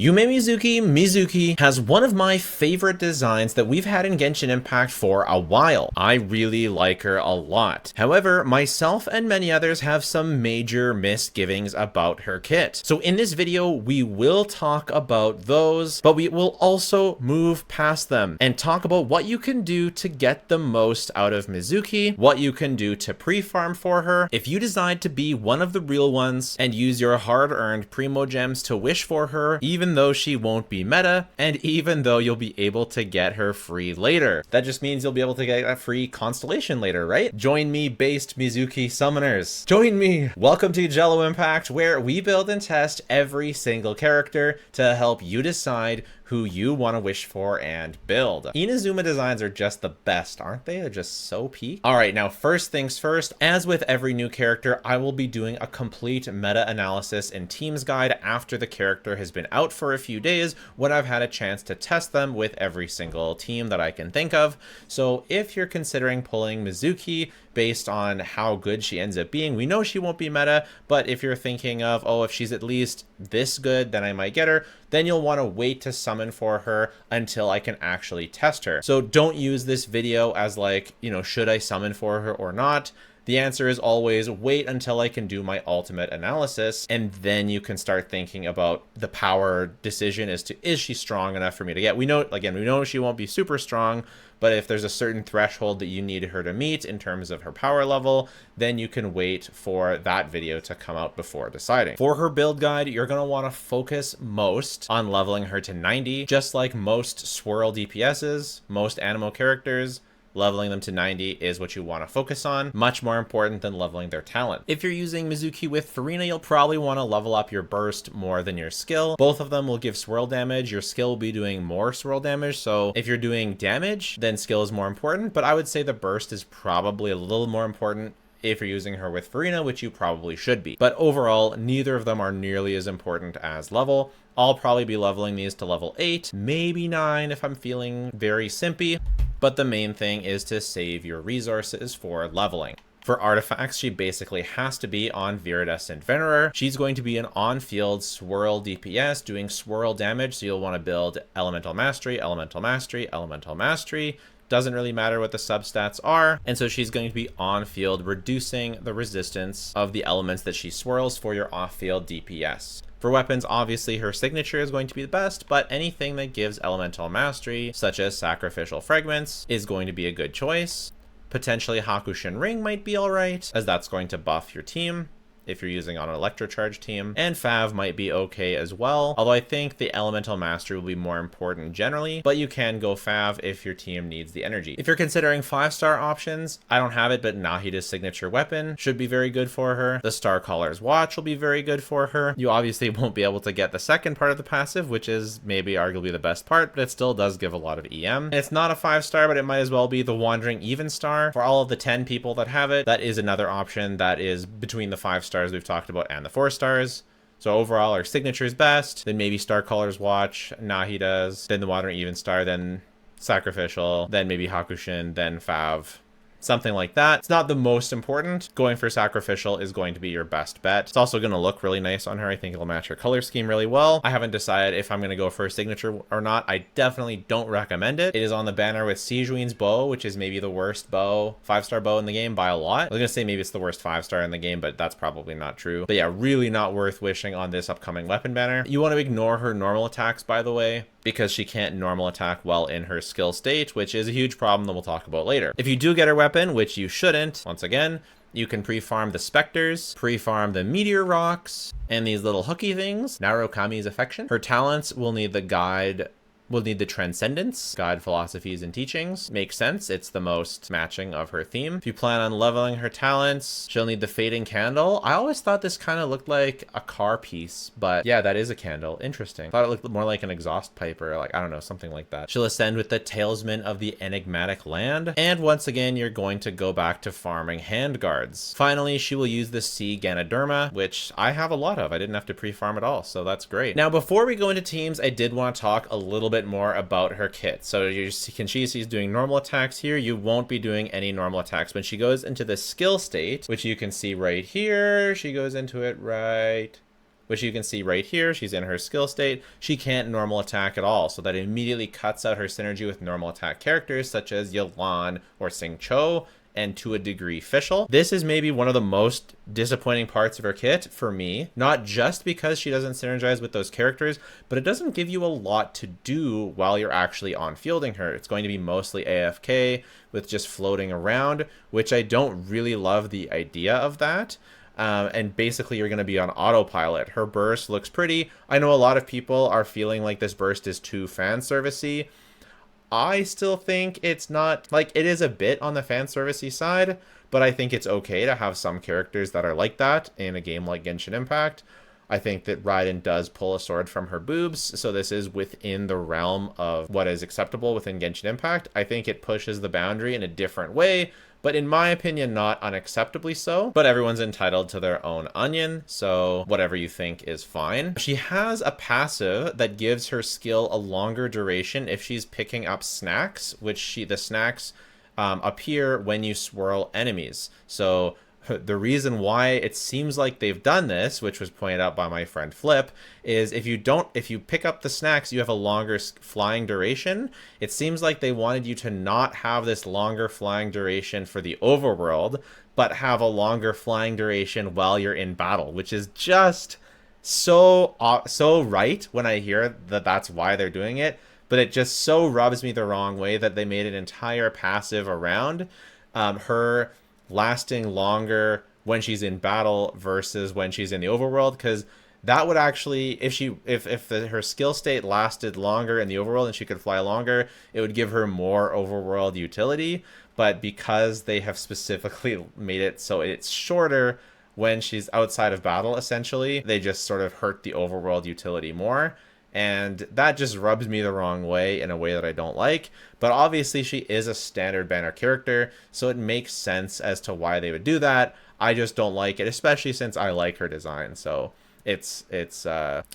Yume Mizuki has one of my favorite designs that we've had in Genshin Impact for a while. I really like her a lot. However, myself and many others have some major misgivings about her kit. So in this video, we will talk about those, but we will also move past them and talk about what you can do to get the most out of Mizuki, what you can do to pre-farm for her, if you decide to be one of the real ones and use your hard-earned Primo Gems to wish for her, even though she won't be meta, and even though you'll be able to get her free later. That just means you'll be able to get a free constellation later, right? Join me, based Mizuki summoners. Join me! Welcome to Jello Impact, where we build and test every single character to help you decide who you want to wish for and build. Inazuma designs are just the best, aren't they? They're just so peak. All right, now first things first, as with every new character, I will be doing a complete meta analysis and teams guide after the character has been out for a few days when I've had a chance to test them with every single team that I can think of. So if you're considering pulling Mizuki based on how good she ends up being, we know she won't be meta, but if you're thinking of, oh, if she's at least this good, then I might get her, then you'll want to wait to summon for her until I can actually test her. So don't use this video as like, you know, should I summon for her or not? The answer is always wait until I can do my ultimate analysis, and then you can start thinking about the power decision as to, is she strong enough for me to get? We know, again, we know she won't be super strong, but if there's a certain threshold that you need her to meet in terms of her power level, then you can wait for that video to come out before deciding. For her build guide, you're going to want to focus most on leveling her to 90, just like most swirl DPSs, most animo characters. Leveling them to 90 is what you want to focus on, much more important than leveling their talent. If you're using Mizuki with Farina, you'll probably want to level up your burst more than your skill. Both of them will give swirl damage. Your skill will be doing more swirl damage, so if you're doing damage, then skill is more important, but I would say the burst is probably a little more important if you're using her with Farina, which you probably should be. But overall, neither of them are nearly as important as level. I'll probably be leveling these to level 8, maybe 9 if I'm feeling very simpy. But the main thing is to save your resources for leveling. For artifacts, she basically has to be on Viridescent Venerer. She's going to be an on-field swirl DPS doing swirl damage, so you'll want to build Elemental Mastery, Elemental Mastery, Elemental Mastery. Doesn't really matter what the substats are. And so she's going to be on field, reducing the resistance of the elements that she swirls for your off-field DPS. For weapons, obviously her signature is going to be the best, but anything that gives elemental mastery, such as sacrificial fragments, is going to be a good choice. Potentially Hakushin Ring might be alright, as that's going to buff your team if you're using on an electrocharge team, and Fav might be okay as well, although I think the elemental mastery will be more important generally, but you can go Fav if your team needs the energy. If you're considering 5-star options, I don't have it, but Nahida's signature weapon should be very good for her. The Star Caller's Watch will be very good for her. You obviously won't be able to get the second part of the passive, which is maybe arguably the best part, but it still does give a lot of EM. It's not a 5-star, but it might as well be the Wandering Even Star. For all of the 10 people that have it, that is another option that is between the 5 stars we've talked about and the 4 stars. So overall, our signature is best, then maybe Star Caller's Watch, Nahida's, then the Wandering Even Star, then Sacrificial, then maybe Hakushin, then Fav. Something like that. It's not the most important. Going for sacrificial is going to be your best bet. It's also going to look really nice on her. I think it'll match her color scheme really well. I haven't decided if I'm going to go for a signature or not. I definitely don't recommend it. It is on the banner with Sijuin's bow, which is maybe the worst bow, 5-star bow in the game by a lot. I was going to say maybe it's the worst 5-star in the game, but that's probably not true. But yeah, really not worth wishing on this upcoming weapon banner. You want to ignore her normal attacks, by the way, because she can't normal attack while in her skill state, which is a huge problem that we'll talk about later. If you do get her weapon, which you shouldn't, once again, you can pre-farm the Spectres, pre-farm the Meteor Rocks, and these little hooky things, Narukami's Affection. Her talents will need the guide, will need the Transcendence, Guide, Philosophies, and Teachings. Makes sense, it's the most matching of her theme. If you plan on leveling her talents, she'll need the Fading Candle. I always thought this kind of looked like a car piece, but yeah, that is a candle. Interesting. Thought it looked more like an exhaust pipe or like, I don't know, something like that. She'll ascend with the Talisman of the Enigmatic Land. And once again, you're going to go back to farming handguards. Finally, she will use the Sea Ganoderma, which I have a lot of. I didn't have to pre-farm at all, so that's great. Now, before we go into teams, I did want to talk a little bit more about her kit. So you can see she's doing normal attacks here. You won't be doing any normal attacks. When she goes into the skill state, which you can see right here, she goes into it right which you can see right here. She's in her skill state. She can't normal attack at all, so that immediately cuts out her synergy with normal attack characters such as Yelan or Xingqiu, and to a degree Fischl. This is maybe one of the most disappointing parts of her kit for me, not just because she doesn't synergize with those characters, but it doesn't give you a lot to do while you're actually on fielding her. It's going to be mostly AFK with just floating around, which I don't really love the idea of that. And basically you're going to be on autopilot. Her burst looks pretty. I know a lot of people are feeling like this burst is too fan servicey. I still think it's not, like, it is a bit on the fan servicey side, but I think it's okay to have some characters that are like that in a game like Genshin Impact. I think that Raiden does pull a sword from her boobs, so this is within the realm of what is acceptable within Genshin Impact. I think it pushes the boundary in a different way, but in my opinion, not unacceptably so. But everyone's entitled to their own onion, so whatever you think is fine. She has a passive that gives her skill a longer duration if she's picking up snacks, which the snacks appear when you swirl enemies. So the reason why it seems like they've done this, which was pointed out by my friend Flip, is if you pick up the snacks, you have a longer flying duration. It seems like they wanted you to not have this longer flying duration for the overworld, but have a longer flying duration while you're in battle, which is just so right when I hear that that's why they're doing it. But it just so rubs me the wrong way that they made an entire passive around her lasting longer when she's in battle versus when she's in the overworld, because that would actually, if her skill state lasted longer in the overworld and she could fly longer, it would give her more overworld utility. But because they have specifically made it so it's shorter when she's outside of battle, essentially, they just sort of hurt the overworld utility more. And that just rubs me the wrong way in a way that I don't like. But obviously she is a standard banner character, so it makes sense as to why they would do that. I just don't like it, especially since I like her design. So it's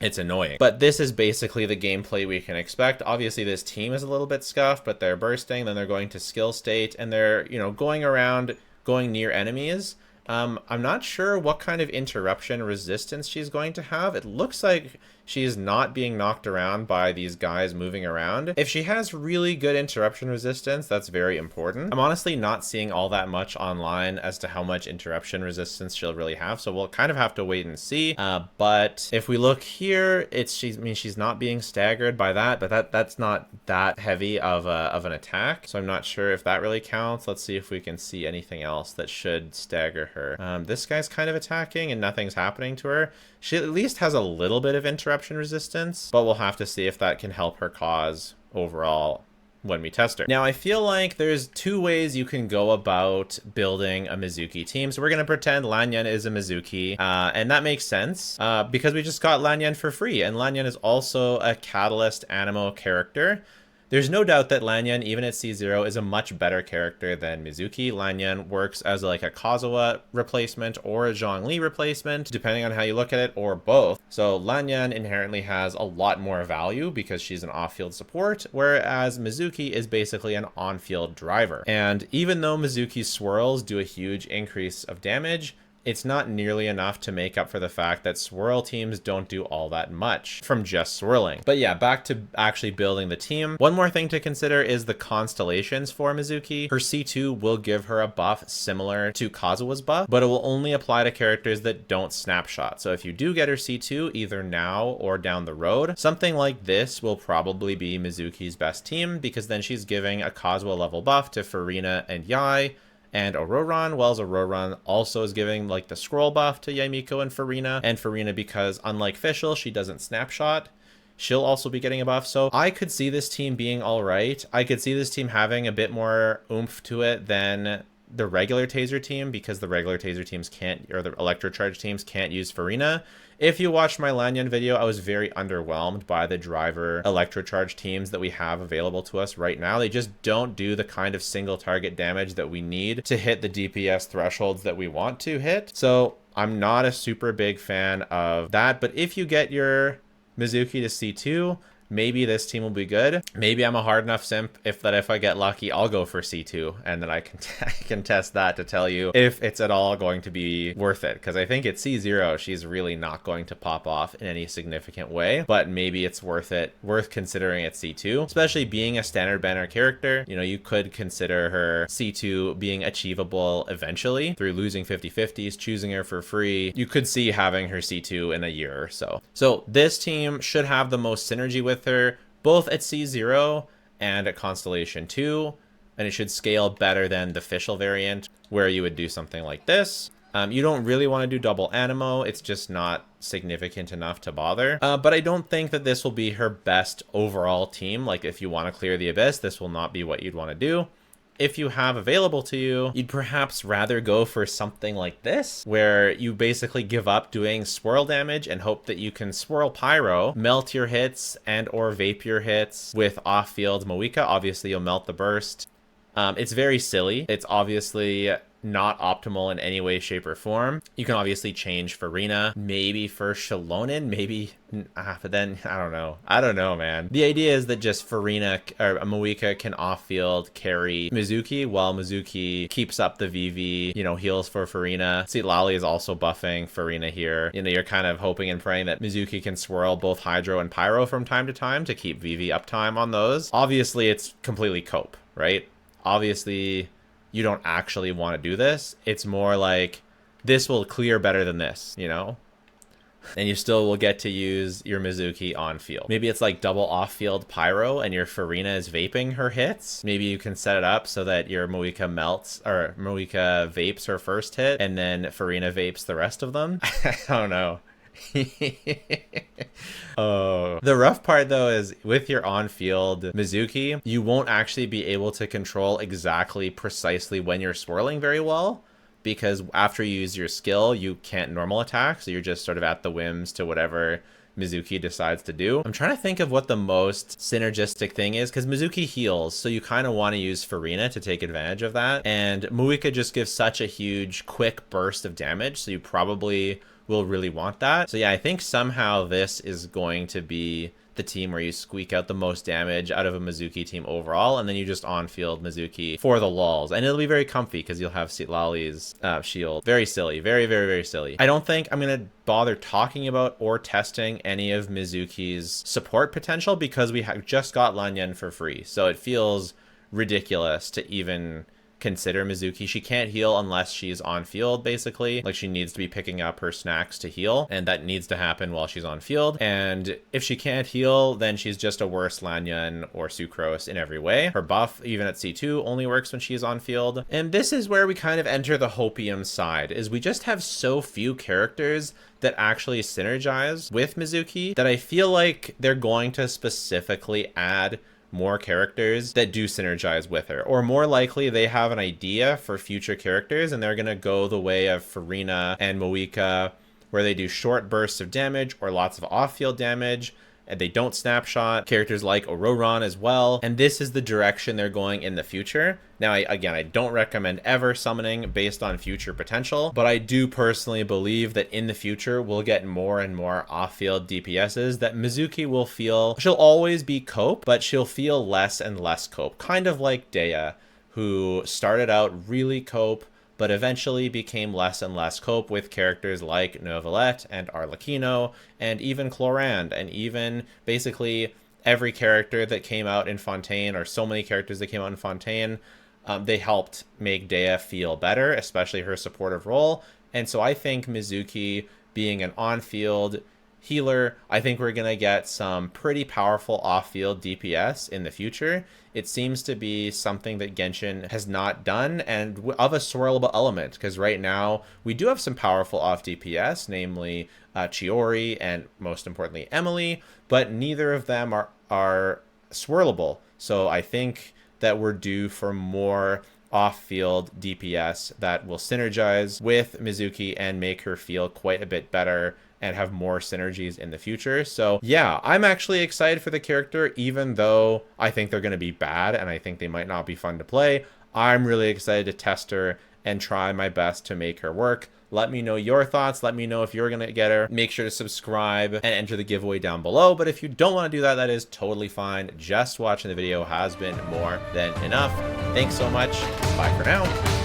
annoying. But this is basically the gameplay we can expect. Obviously this team is a little bit scuffed, but they're bursting, then they're going to skill state, and they're, going around, going near enemies. I'm not sure what kind of interruption resistance she's going to have. It looks like she's not being knocked around by these guys moving around. If she has really good interruption resistance, that's very important. I'm honestly not seeing all that much online as to how much interruption resistance she'll really have, so we'll kind of have to wait and see. But if we look here, she's not being staggered by that, but that's not that heavy of an attack, so I'm not sure if that really counts. Let's see if we can see anything else that should stagger her. This guy's kind of attacking and nothing's happening to her. She at least has a little bit of interruption resistance, but we'll have to see if that can help her cause overall when we test her. Now, I feel like there's two ways you can go about building a Mizuki team. So we're going to pretend Lanyan is a Mizuki, and that makes sense because we just got Lanyan for free, and Lanyan is also a Catalyst Animo character. There's no doubt that Lanyan, even at C0, is a much better character than Mizuki. Lanyan works as like a Kazuha replacement or a Zhongli replacement, depending on how you look at it, or both. So Lanyan inherently has a lot more value because she's an off-field support, whereas Mizuki is basically an on-field driver. And even though Mizuki's swirls do a huge increase of damage, it's not nearly enough to make up for the fact that swirl teams don't do all that much from just swirling. But yeah, back to actually building the team. One more thing to consider is the constellations for Mizuki. Her C2 will give her a buff similar to Kazuha's buff, but it will only apply to characters that don't snapshot. So if you do get her C2, either now or down the road, something like this will probably be Mizuki's best team, because then she's giving a Kazuha level buff to Furina and Yai, and Auroran, while Auroran also is giving like the scroll buff to Yaimiko and Furina, because unlike Fischl, she doesn't snapshot, she'll also be getting a buff. So I could see this team being all right. I could see this team having a bit more oomph to it than the regular Taser team, because the regular Taser teams can't, or the Electrocharge teams can't use Furina. If you watched my Lanyan video, I was very underwhelmed by the driver Electrocharge teams that we have available to us right now. They just don't do the kind of single target damage that we need to hit the DPS thresholds that we want to hit. So I'm not a super big fan of that, but if you get your Mizuki to C2, maybe this team will be good. Maybe I'm a hard enough simp if I get lucky, I'll go for C2, and then I can test that to tell you if it's at all going to be worth it. Because I think at C0, she's really not going to pop off in any significant way, but maybe it's worth considering at C2, especially being a standard banner character. You know, you could consider her C2 being achievable eventually through losing 50/50s, choosing her for free. You could see having her C2 in a year or so. So this team should have the most synergy with her, both at C0 and at Constellation 2, and it should scale better than the official variant, where you would do something like this. You don't really want to do double Animo, it's just not significant enough to bother. But I don't think that this will be her best overall team. Like, if you want to clear the Abyss, this will not be what you'd want to do. If you have available to you, you'd perhaps rather go for something like this, where you basically give up doing swirl damage and hope that you can swirl Pyro, melt your hits and or vape your hits with off-field Moika. Obviously, you'll melt the burst. It's very silly. It's obviously not optimal in any way, shape, or form. You can obviously change Farina, maybe for Shalonen, maybe, but then, I don't know, man. The idea is that just Farina, or Moika, can off-field carry Mizuki, while Mizuki keeps up the VV, you know, heals for Farina. Citlali is also buffing Farina here. You know, you're kind of hoping and praying that Mizuki can swirl both Hydro and Pyro from time to time to keep VV uptime on those. Obviously, it's completely cope, right? Obviously, you don't actually want to do this. It's more like, this will clear better than this, you know? And you still will get to use your Mizuki on field. Maybe it's like double off-field Pyro and your Farina is vaping her hits. Maybe you can set it up so that your Moika melts, or Moika vapes her first hit, and then Farina vapes the rest of them. I don't know. Oh, the rough part though is with your on-field Mizuki, you won't actually be able to control exactly precisely when you're swirling very well, because after you use your skill, you can't normal attack, so you're just sort of at the whims to whatever Mizuki decides to do. I'm trying to think of what the most synergistic thing is, because Mizuki heals, so you kind of want to use Farina to take advantage of that, and Moika just gives such a huge quick burst of damage, so you probably will really want that. So yeah, I think somehow this is going to be the team where you squeak out the most damage out of a Mizuki team overall, and then you just on-field Mizuki for the lulls, and it'll be very comfy because you'll have Citlali's shield. Very silly. Very, very, very silly. I don't think I'm going to bother talking about or testing any of Mizuki's support potential because we have just got Lanyan for free, so it feels ridiculous to even consider Mizuki. She can't heal unless she's on field, basically. Like, she needs to be picking up her snacks to heal, and that needs to happen while she's on field. And if she can't heal, then she's just a worse Lanyan or Sucrose in every way. Her buff, even at C2, only works when she's on field. And this is where we kind of enter the hopium side, is we just have so few characters that actually synergize with Mizuki that I feel like they're going to specifically add more characters that do synergize with her, or more likely they have an idea for future characters and they're gonna go the way of Farina and Moika, where they do short bursts of damage or lots of off-field damage, and they don't snapshot. Characters like Ororon as well, and this is the direction they're going in the future. Now, again, I don't recommend ever summoning based on future potential, but I do personally believe that in the future we'll get more and more off-field DPSs that Mizuki will feel. She'll always be cope, but she'll feel less and less cope, kind of like Dea, who started out really cope, but eventually became less and less cope with characters like Neuvillette and Arlecchino, and even Clorand, and even basically every character that came out in Fontaine, or so many characters that came out in Fontaine. They helped make Dea feel better, especially her supportive role. And so I think Mizuki being an on-field healer, I think we're going to get some pretty powerful off-field DPS in the future. It seems to be something that Genshin has not done, and of a swirlable element, because right now we do have some powerful off DPS, namely Chiori and most importantly Emily, but neither of them are swirlable. So I think that we're due for more off-field DPS that will synergize with Mizuki and make her feel quite a bit better and have more synergies in the future. So yeah, I'm actually excited for the character, even though I think they're going to be bad and I think they might not be fun to play. I'm really excited to test her and try my best to make her work. Let me know your thoughts. Let me know if you're going to get her. Make sure to subscribe and enter the giveaway down below. But if you don't want to do that, that is totally fine. Just watching the video has been more than enough. Thanks so much. Bye for now.